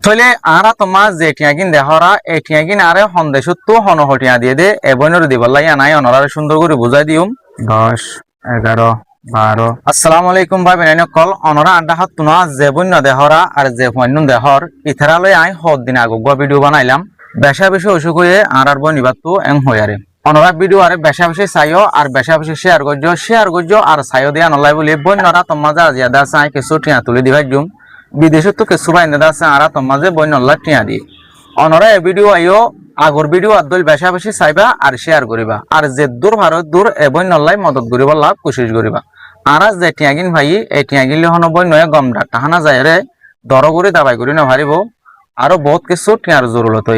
থইলে আরা তোমার যে টিয়াগিন দেহরা এই টিয়াগিন আরে সন্দেশত্ব হনহটিয়া দিয়ে দে এবনর দিবল্লাই আনাই অনরার সুন্দর করে বুঝাই দিউম 10 11 12 আসসালামু আলাইকুম ভাই বেনাইন কল অনরা আড্ডা হাত তুনা যে বন্য দেহরা আর যে পণ্য দেহর ইথারালয় আই হদ দিন আগুয়া ভিডিও বানাইলাম বেশা বেশি অসুখ হয়ে আর বনিবাতো এং হয়ারে অনরা ভিডিও আরে বেশা বেশি চাইও আর বেশা বেশি শেয়ার করছো আর চাইও দিয়া নলাই বলি বন্যরা তোমার যা জিয়াদা চাই কিছু টিয়া তুলে দিবাই জুম বিদেশত তো কিছু বাইন্দা আছে আর তোমার যে বন্যল্লা টিয়া দিয়ে অনরা এই ভিডিও আইও আগর ভিডিও আদল বেশা বেশি চাইবা আর শেয়ার করিবা আর যে দূর ভারত দূর এ বন্যল্লাই মদত করিবা লাভ কোশিশ করিবা আর যে টিয়াগিন ভাই এই টিয়াগিন হন বন্যয়ে গমডা টাহানা যায় রে দর করে দাবাই করি না ভারিব আরো বহুত কিছু টিয়ার জরুরত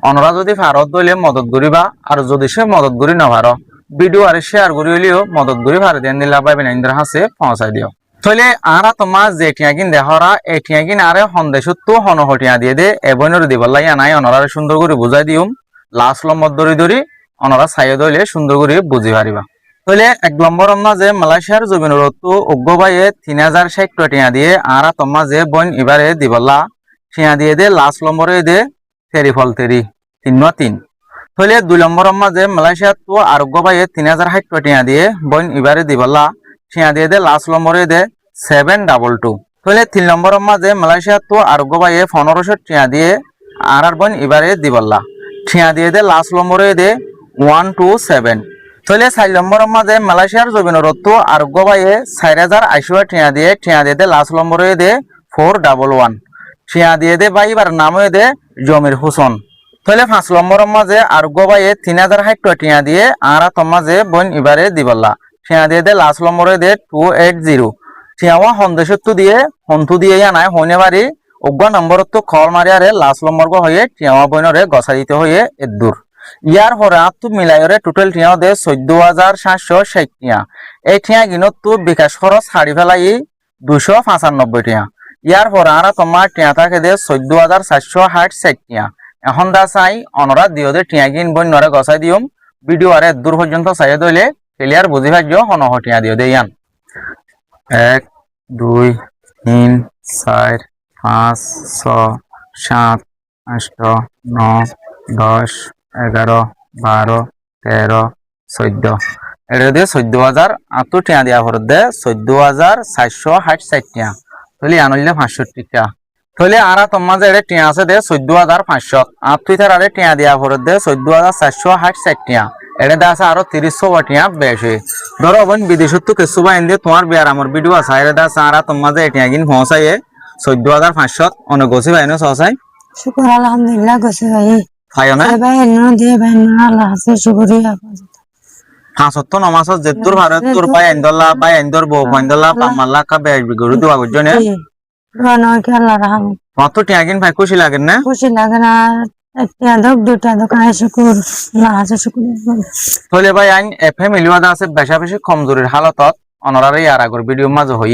অনরা যদি ভারত দইলে মদত করিবা আর যদি সে মদত করি না ভার ভিডিও আর শেয়ার করি হইলেও মদত করি ভার দেন দিলা পাইবেন ইন্দ্র হাসে পৌঁছাই দিও থইলে আরা তোমার যে টিয়াগিন দেহরা এই টিয়াগিন আরে সন্দেশত্ব হনহটিয়া দিয়ে দে এবনর দিবল্লাই আনাই অনরারে সুন্দর করে বুঝাই দিউম লাস্ট লম্বর ধরি অনরা চাইয়ে দইলে সুন্দর করে বুঝি পারিবা তাহলে 1 নম্বর আমরা যে মালয়েশিয়ার জমিনরত্ব উগ্রবাইয়ে 3060 টিয়া দিয়ে আর তোমার যে বন এবারে দিবল্লা টিয়া দিয়ে দে লাস্ট নম্বরে দে ফেরিফল তেরি 3 তাহলে 2 নম্বর আমরা যে মালয়েশিয়ার তো আরোগ্যবাইয়ে 3060 টিয়া দিয়ে বন এবারে দিবল্লা টিয়া দিয়ে দে লাস্ট নম্বরে দে 722 তাহলে 3 নম্বর আমরা যে মালয়েশিয়ার তো আরোগ্যবাইয়ে 1500 টিয়া দিয়ে আর বন এবারে দিবল্লা টিয়া দিয়ে দে লাস্ট নম্বরে দে 127 তাহলে 4 নম্বর মাঝে মালয়েশিয়ার জমিনরত্ব আরোগ্যবাইয়ে 4080 টিয়া দিয়ে দে লাস্ট নম্বরে দে 411 টিয়া দিয়ে দে বাইবার নাম হয়ে দে জমির হুসন তাহলে 5 নম্বর মাঝে আরোগ্যবাইয়ে 3060 টিয়া দিয়ে আর তোমাজে বন এবারে দিবল্লা টিয়া দিয়ে দে লাস্ট নম্বরে দে 280 টিয়াওয়া সন্দেশত্ব দিয়ে হন্তু দিয়ে আনায় হইনে বাড়ি অজ্ঞা নম্বরত্ব খল মারিয়ারে লাস্ট নম্বর হয়ে টিয়াওয়া বইনরে গছা দিতে হয়ে এদূর ইয়ার পরে আত্ম মিলাইরে টোটাল টিয়া দে 14760 টিয়া এই টিয়া গিনত তো বিকাশ খরচ হারি ফেলাই 295 টিয়া ইয়ার পরে আর তোমার টিয়া থাকে দে 14460 টিয়া এখন দা চাই অনরা দিও দে টিয়া গিন বই নরে গছাই দিওম ভিডিও আরে দূর পর্যন্ত চাই দইলে ক্লিয়ার বুঝি ভাজ্য হনহ টিয়া দিও দে ইয়ান 1 2 3 4 5 6 7 8 9 10 11 12 13 14 এটা দিয়ে 14000 টিয়া দিয়া ভরত দে 14460 টিয়া তাহলে আনলে 65 টিয়া তাহলে আর তোমার যে এটা টিয়া আছে দে 14500 আত্মই তার আরে টিয়া দিয়া ভরত দে 14460 টিয়া এটা দে আছে আরো 300 টিয়া বেশি ধরো বোন বিদেশত তো কিছু বা এনে তোমার বিয়ার আমার ভিডিও আছে এটা দে আছে আর তোমার যে টিয়া কিন পৌঁছাইয়ে 14500 অনেক গছি ভাই না সসাই শুকর আলহামদুলিল্লাহ গছি ভাই খাইও না ভাই এনো দিয়ে ভাই আল্লাহ আছে শুকরিয়া হাসত নমাসত যেতুর ভারত তোর পাই আইন্দল্লা পাই আইন্দর বউ পাইন্দল্লা পামাল্লা কা বেশ বিগড়ু দিবা গজনে রানো কে আল্লাহ রহম কত টিয়াগিন ভাই খুশি লাগে না একটা দক দুটা দক আয় শুকর আল্লাহ আছে শুকর তাহলে ভাই আইন ফ্যামিলি ওয়াদা আছে বেশা বেশি কমজোরির হালতত অনরারে আর আগর ভিডিও মাঝে হই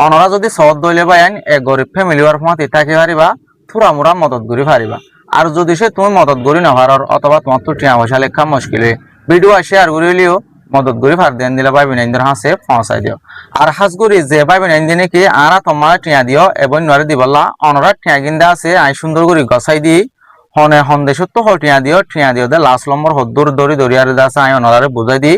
অনরা যদি সহজ দইলে ভাই আইন এক গরিব ফ্যামিলি ওয়ার ফমাতে থাকি পারিবা থুরা মুরা মদত করি পারিবা আর যদি সে তুমি মদত করি না পারর অথবা তোমার তো টিয়া পয়সা লেখা মুশকিল ভিডিও শেয়ার করিলেও মদত করি ফার দেন দিলে পাইবেন ইন্দর হাসে পৌঁছাই দিও আর হাস করি যে পাইবেন ইন্দিনে কি আর তোমার টিয়া দিও এবং নরে দিবল্লা অনরা টিয়া গিন্দা আছে আই সুন্দর করে গছাই দি হনে সন্দেশত্ব টিয়া দিও দে লাস্ট নম্বর হদ্দুর দড়ি দড়িয়ারে আছে আই অনরারে বুঝাই দি